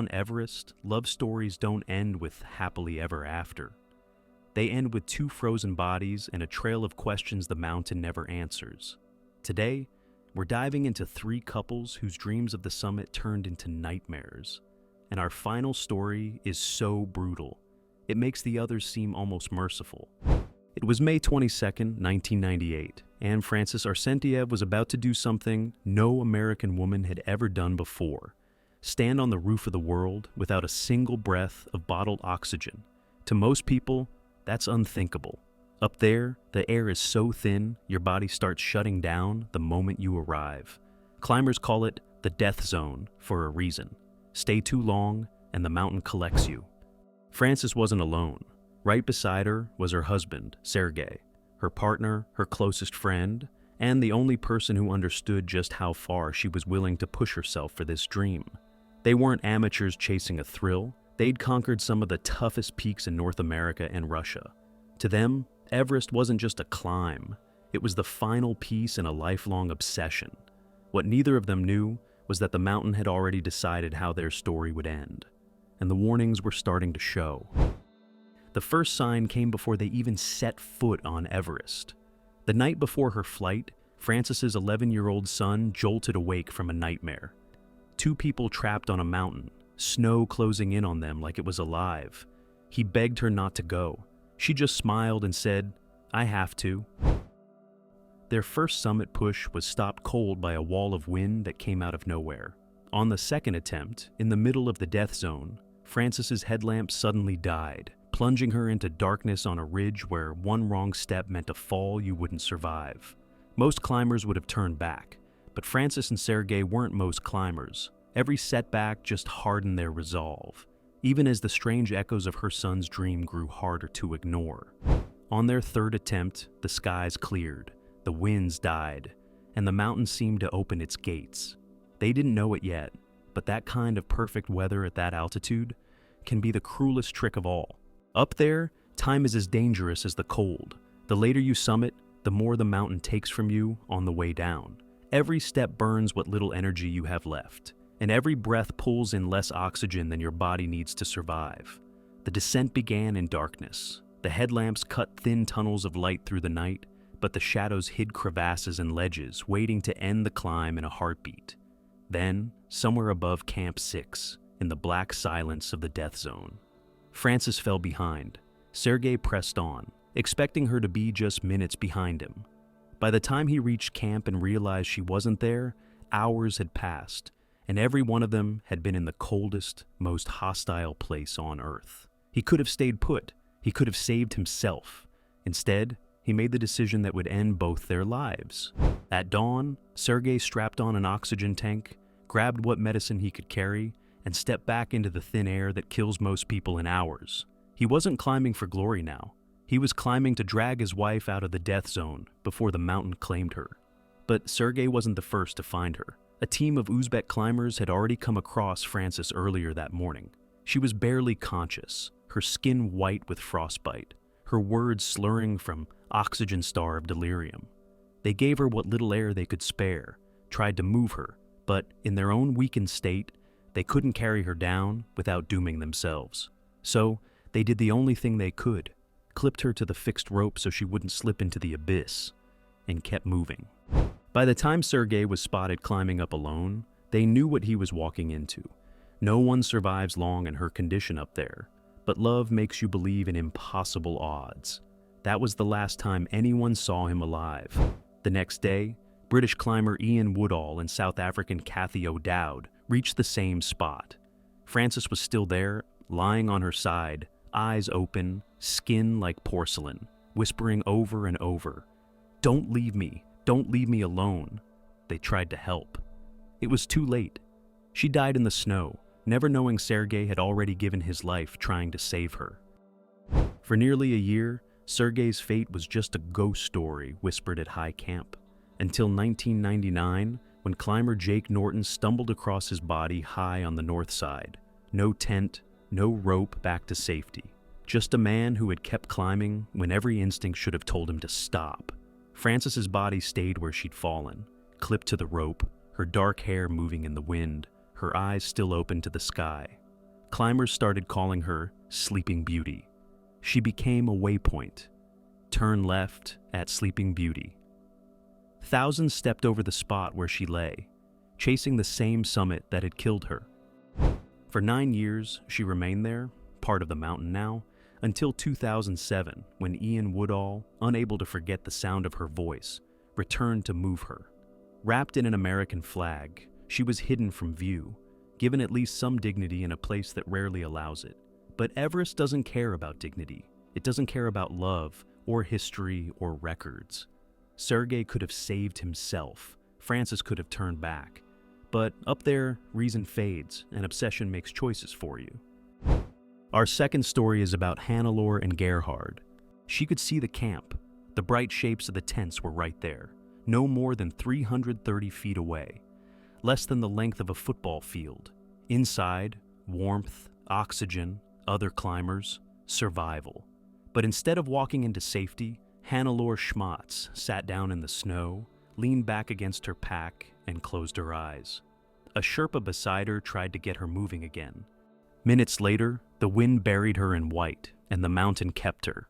On Everest, love stories don't end with happily ever after. They end with two frozen bodies and a trail of questions the mountain never answers. Today, we're diving into three couples whose dreams of the summit turned into nightmares. And our final story is so brutal, it makes the others seem almost merciful. It was May 22nd, 1998, and Frances Arsenteiev was about to do something no American woman had ever done before. Stand on the roof of the world without a single breath of bottled oxygen. To most people, that's unthinkable. Up there, the air is so thin, your body starts shutting down the moment you arrive. Climbers call it the death zone for a reason. Stay too long, and the mountain collects you. Frances wasn't alone. Right beside her was her husband, Sergey, her partner, her closest friend, and the only person who understood just how far she was willing to push herself for this dream. They weren't amateurs chasing a thrill. They'd conquered some of the toughest peaks in North America and Russia. To them, Everest wasn't just a climb. It was the final piece in a lifelong obsession. What neither of them knew was that the mountain had already decided how their story would end, and the warnings were starting to show. The first sign came before they even set foot on Everest. The night before her flight, Frances's 11-year-old son jolted awake from a nightmare. Two people trapped on a mountain, snow closing in on them like it was alive. He begged her not to go. She just smiled and said, "I have to." Their first summit push was stopped cold by a wall of wind that came out of nowhere. On the second attempt, in the middle of the death zone, Frances's headlamp suddenly died, plunging her into darkness on a ridge where one wrong step meant a fall you wouldn't survive. Most climbers would have turned back, but Frances and Sergey weren't most climbers. Every setback just hardened their resolve, even as the strange echoes of her son's dream grew harder to ignore. On their third attempt, the skies cleared, the winds died, and the mountain seemed to open its gates. They didn't know it yet, but that kind of perfect weather at that altitude can be the cruelest trick of all. Up there, time is as dangerous as the cold. The later you summit, the more the mountain takes from you on the way down. Every step burns what little energy you have left, and every breath pulls in less oxygen than your body needs to survive. The descent began in darkness. The headlamps cut thin tunnels of light through the night, but the shadows hid crevasses and ledges, waiting to end the climb in a heartbeat. Then, somewhere above Camp 6, in the black silence of the death zone, Frances fell behind. Sergey pressed on, expecting her to be just minutes behind him. By the time he reached camp and realized she wasn't there, hours had passed, and every one of them had been in the coldest, most hostile place on Earth. He could have stayed put. He could have saved himself. Instead, he made the decision that would end both their lives. At dawn, Sergey strapped on an oxygen tank, grabbed what medicine he could carry, and stepped back into the thin air that kills most people in hours. He wasn't climbing for glory now. He was climbing to drag his wife out of the death zone before the mountain claimed her. But Sergey wasn't the first to find her. A team of Uzbek climbers had already come across Frances earlier that morning. She was barely conscious, her skin white with frostbite, her words slurring from oxygen-starved delirium. They gave her what little air they could spare, tried to move her, but in their own weakened state, they couldn't carry her down without dooming themselves. So they did the only thing they could, clipped her to the fixed rope so she wouldn't slip into the abyss, and kept moving. By the time Sergey was spotted climbing up alone, they knew what he was walking into. No one survives long in her condition up there, but love makes you believe in impossible odds. That was the last time anyone saw him alive. The next day, British climber Ian Woodall and South African Cathy O'Dowd reached the same spot. Frances was still there, lying on her side, eyes open, skin like porcelain, whispering over and over, "Don't leave me, don't leave me alone." They tried to help. It was too late. She died in the snow, never knowing Sergey had already given his life trying to save her. For nearly a year, Sergey's fate was just a ghost story whispered at high camp, until 1999, when climber Jake Norton stumbled across his body high on the north side. No tent, no rope back to safety. Just a man who had kept climbing when every instinct should have told him to stop. Frances's body stayed where she'd fallen, clipped to the rope, her dark hair moving in the wind, her eyes still open to the sky. Climbers started calling her Sleeping Beauty. She became a waypoint. Turn left at Sleeping Beauty. Thousands stepped over the spot where she lay, chasing the same summit that had killed her. For 9 years, she remained there, part of the mountain now, until 2007, when Ian Woodall, unable to forget the sound of her voice, returned to move her. Wrapped in an American flag, she was hidden from view, given at least some dignity in a place that rarely allows it. But Everest doesn't care about dignity. It doesn't care about love, or history, or records. Sergey could have saved himself. Francis could have turned back. But up there, reason fades, and obsession makes choices for you. Our second story is about Hannelore and Gerhard. She could see the camp. The bright shapes of the tents were right there, no more than 330 feet away, less than the length of a football field. Inside, warmth, oxygen, other climbers, survival. But instead of walking into safety, Hannelore Schmatz sat down in the snow, leaned back against her pack, and closed her eyes. A Sherpa beside her tried to get her moving again. Minutes later, the wind buried her in white, and the mountain kept her.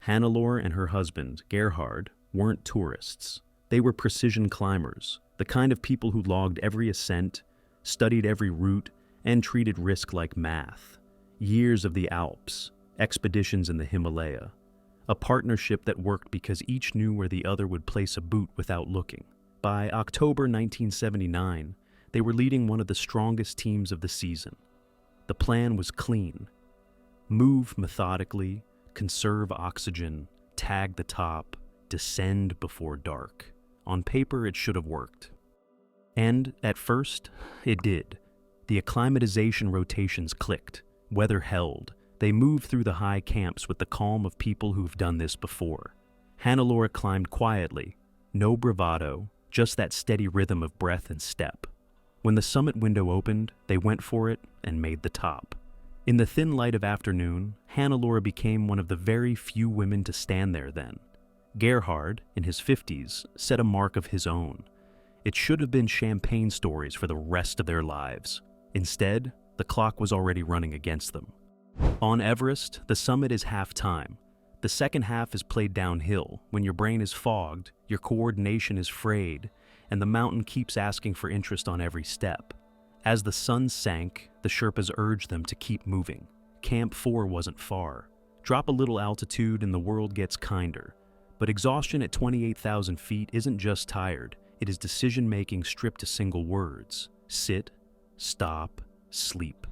Hannelore and her husband, Gerhard, weren't tourists. They were precision climbers, the kind of people who logged every ascent, studied every route, and treated risk like math. Years of the Alps, expeditions in the Himalaya. A partnership that worked because each knew where the other would place a boot without looking. By October 1979, they were leading one of the strongest teams of the season. The plan was clean. Move methodically, conserve oxygen, tag the top, descend before dark. On paper, it should have worked. And, at first, it did. The acclimatization rotations clicked. Weather held. They moved through the high camps with the calm of people who've done this before. Hannelore climbed quietly. No bravado, just that steady rhythm of breath and step. When the summit window opened, they went for it and made the top. In the thin light of afternoon, Hannelore became one of the very few women to stand there then. Gerhard, in his 50s, set a mark of his own. It should have been champagne stories for the rest of their lives. Instead, the clock was already running against them. On Everest, the summit is half-time. The second half is played downhill. When your brain is fogged, your coordination is frayed, and the mountain keeps asking for interest on every step. As the sun sank, the Sherpas urged them to keep moving. Camp 4 wasn't far. Drop a little altitude and the world gets kinder. But exhaustion at 28,000 feet isn't just tired. It is decision-making stripped to single words. Sit, stop, sleep.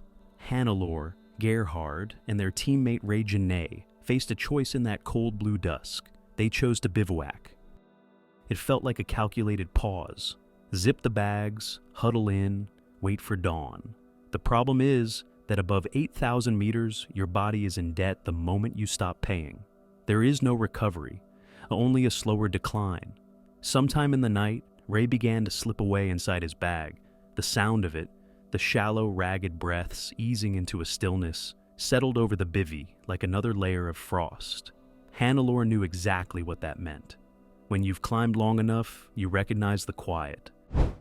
Hannelore, Gerhard, and their teammate Ray Janae faced a choice in that cold blue dusk. They chose to bivouac. It felt like a calculated pause. Zip the bags, huddle in, wait for dawn. The problem is that above 8,000 meters, your body is in debt the moment you stop paying. There is no recovery, only a slower decline. Sometime in the night, Ray began to slip away inside his bag. The sound of it, the shallow, ragged breaths easing into a stillness, settled over the bivvy like another layer of frost. Hannelore knew exactly what that meant. When you've climbed long enough, you recognize the quiet.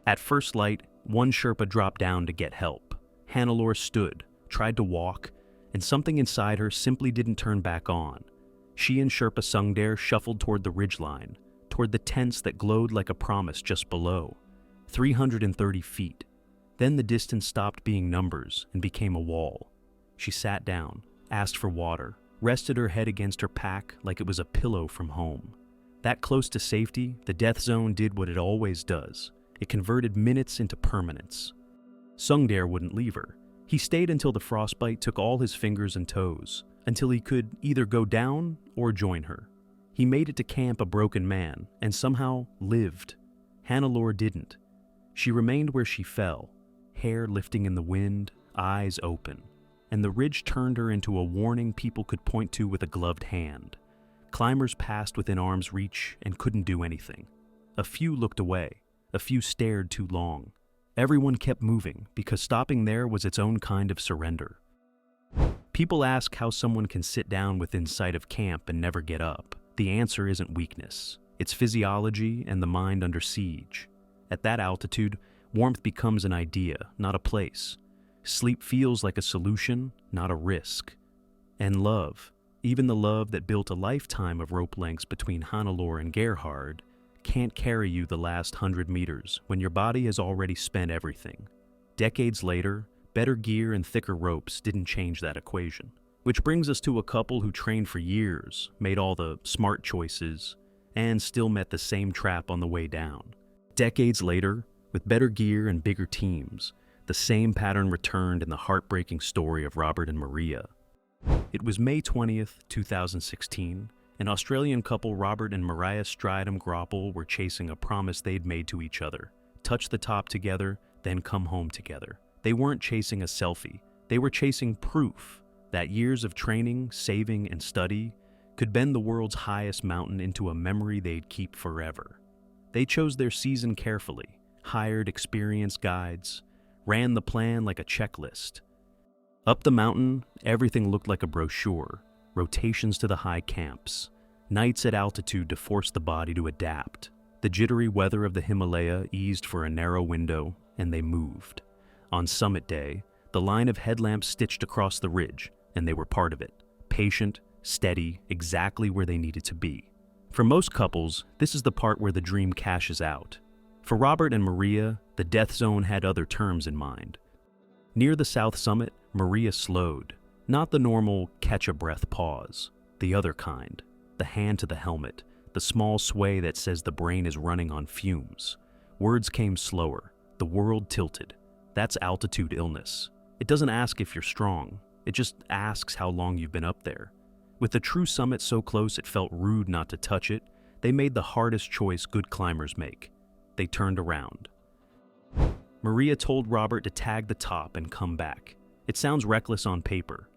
At first light, one Sherpa dropped down to get help. Hannelore stood, tried to walk, and something inside her simply didn't turn back on. She and Sherpa Sungdair shuffled toward the ridgeline, toward the tents that glowed like a promise just below. 330 feet. Then the distance stopped being numbers and became a wall. She sat down, asked for water, rested her head against her pack like it was a pillow from home. That close to safety, the death zone did what it always does. It converted minutes into permanence. Sungdair wouldn't leave her. He stayed until the frostbite took all his fingers and toes, until he could either go down or join her. He made it to camp a broken man, and somehow lived. Hannelore didn't. She remained where she fell, hair lifting in the wind, eyes open, and the ridge turned her into a warning people could point to with a gloved hand. Climbers passed within arm's reach and couldn't do anything. A few looked away, a few stared too long. Everyone kept moving because stopping there was its own kind of surrender. People ask how someone can sit down within sight of camp and never get up. The answer isn't weakness. It's physiology and the mind under siege. At that altitude, warmth becomes an idea, not a place. Sleep feels like a solution, not a risk. And love, even the love that built a lifetime of rope lengths between Hannelore and Gerhard, can't carry you the last 100 meters when your body has already spent everything. Decades later, better gear and thicker ropes didn't change that equation. Which brings us to a couple who trained for years, made all the smart choices, and still met the same trap on the way down. Decades later, with better gear and bigger teams, the same pattern returned in the heartbreaking story of Robert and Maria. It was May 20th, 2016. An Australian couple, Robert and Maria Stridham Groppel, were chasing a promise they'd made to each other. Touch the top together, then come home together. They weren't chasing a selfie. They were chasing proof that years of training, saving, and study could bend the world's highest mountain into a memory they'd keep forever. They chose their season carefully, hired experienced guides, ran the plan like a checklist. Up the mountain, everything looked like a brochure. Rotations to the high camps, nights at altitude to force the body to adapt. The jittery weather of the Himalaya eased for a narrow window, and they moved. On summit day, the line of headlamps stitched across the ridge, and they were part of it. Patient, steady, exactly where they needed to be. For most couples, this is the part where the dream cashes out. For Robert and Maria, the death zone had other terms in mind. Near the south summit, Maria slowed. Not the normal catch-a-breath pause, the other kind, the hand to the helmet, the small sway that says the brain is running on fumes. Words came slower, the world tilted. That's altitude illness. It doesn't ask if you're strong, it just asks how long you've been up there. With the true summit so close it felt rude not to touch it, they made the hardest choice good climbers make. They turned around. Maria told Robert to tag the top and come back. It sounds reckless on paper.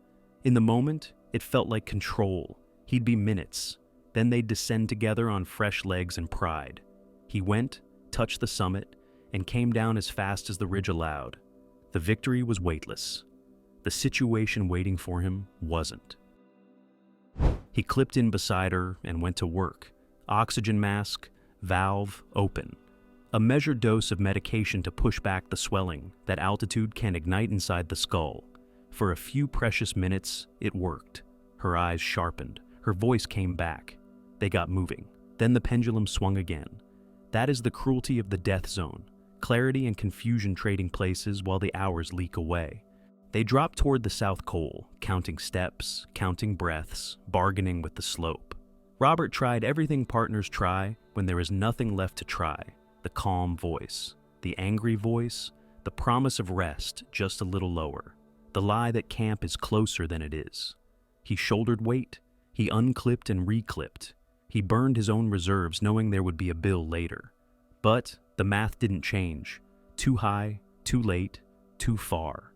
In the moment, it felt like control. He'd be minutes. Then they'd descend together on fresh legs and pride. He went, touched the summit, and came down as fast as the ridge allowed. The victory was weightless. The situation waiting for him wasn't. He clipped in beside her and went to work. Oxygen mask, valve, open. A measured dose of medication to push back the swelling that altitude can ignite inside the skull. For a few precious minutes, it worked. Her eyes sharpened. Her voice came back. They got moving. Then the pendulum swung again. That is the cruelty of the death zone. Clarity and confusion trading places while the hours leak away. They dropped toward the South Col, counting steps, counting breaths, bargaining with the slope. Robert tried everything partners try when there is nothing left to try. The calm voice, the angry voice, the promise of rest just a little lower. The lie that camp is closer than it is. He shouldered weight. He unclipped and reclipped. He burned his own reserves knowing there would be a bill later. But the math didn't change. Too high, too late, too far.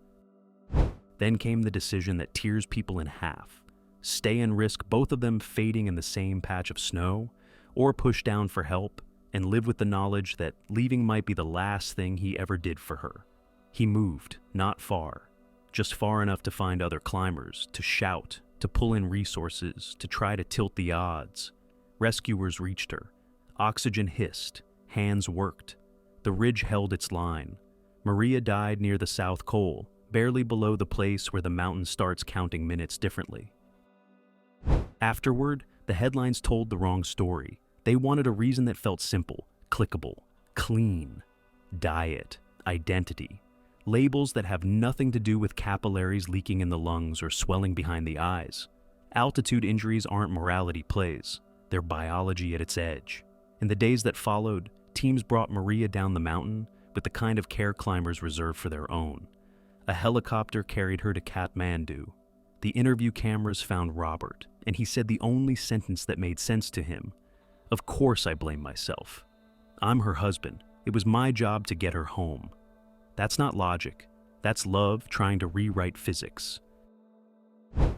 Then came the decision that tears people in half. Stay and risk both of them fading in the same patch of snow, or push down for help and live with the knowledge that leaving might be the last thing he ever did for her. He moved, not far, just far enough to find other climbers, to shout, to pull in resources, to try to tilt the odds. Rescuers reached her. Oxygen hissed. Hands worked. The ridge held its line. Maria died near the South Col, barely below the place where the mountain starts counting minutes differently. Afterward, the headlines told the wrong story. They wanted a reason that felt simple, clickable, clean. Diet, identity. Labels that have nothing to do with capillaries leaking in the lungs or swelling behind the eyes. Altitude injuries aren't morality plays. They're biology at its edge. In the days that followed, teams brought Maria down the mountain with the kind of care climbers reserve for their own. A helicopter carried her to Kathmandu. The interview cameras found Robert, and he said the only sentence that made sense to him. Of course I blame myself. I'm her husband. It was my job to get her home. That's not logic. That's love trying to rewrite physics.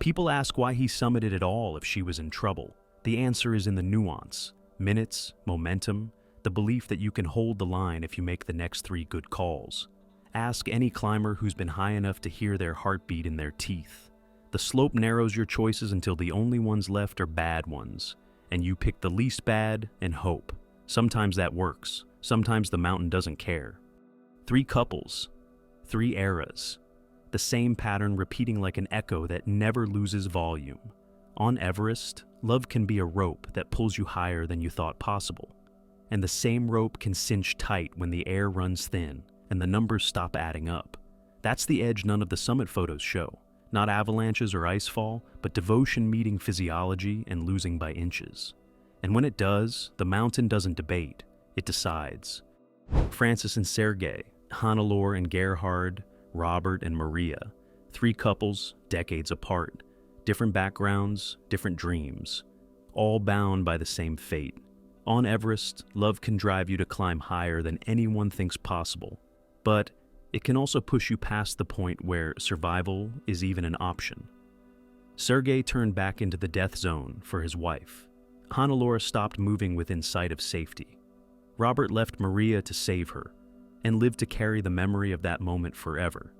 People ask why he summited at all if she was in trouble. The answer is in the nuance. Minutes, momentum, the belief that you can hold the line if you make the next 3 good calls. Ask any climber who's been high enough to hear their heartbeat in their teeth. The slope narrows your choices until the only ones left are bad ones, and you pick the least bad and hope. Sometimes that works. Sometimes the mountain doesn't care. 3 couples, 3 eras, the same pattern repeating like an echo that never loses volume. On Everest, love can be a rope that pulls you higher than you thought possible. And the same rope can cinch tight when the air runs thin and the numbers stop adding up. That's the edge none of the summit photos show. Not avalanches or icefall, but devotion meeting physiology and losing by inches. And when it does, the mountain doesn't debate, it decides. Francis and Sergey, Hannelore and Gerhard, Robert and Maria, 3 couples, decades apart, different backgrounds, different dreams, all bound by the same fate. On Everest, love can drive you to climb higher than anyone thinks possible, but it can also push you past the point where survival is even an option. Sergey turned back into the death zone for his wife. Hannelore stopped moving within sight of safety. Robert left Maria to save her, and lived to carry the memory of that moment forever.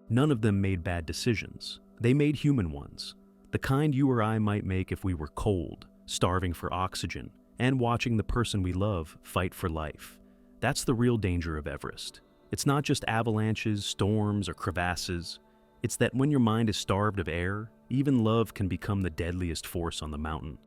None of them made bad decisions. They made human ones, the kind you or I might make if we were cold, starving for oxygen, and watching the person we love fight for life. That's the real danger of Everest. It's not just avalanches, storms, or crevasses. It's that when your mind is starved of air, even love can become the deadliest force on the mountain.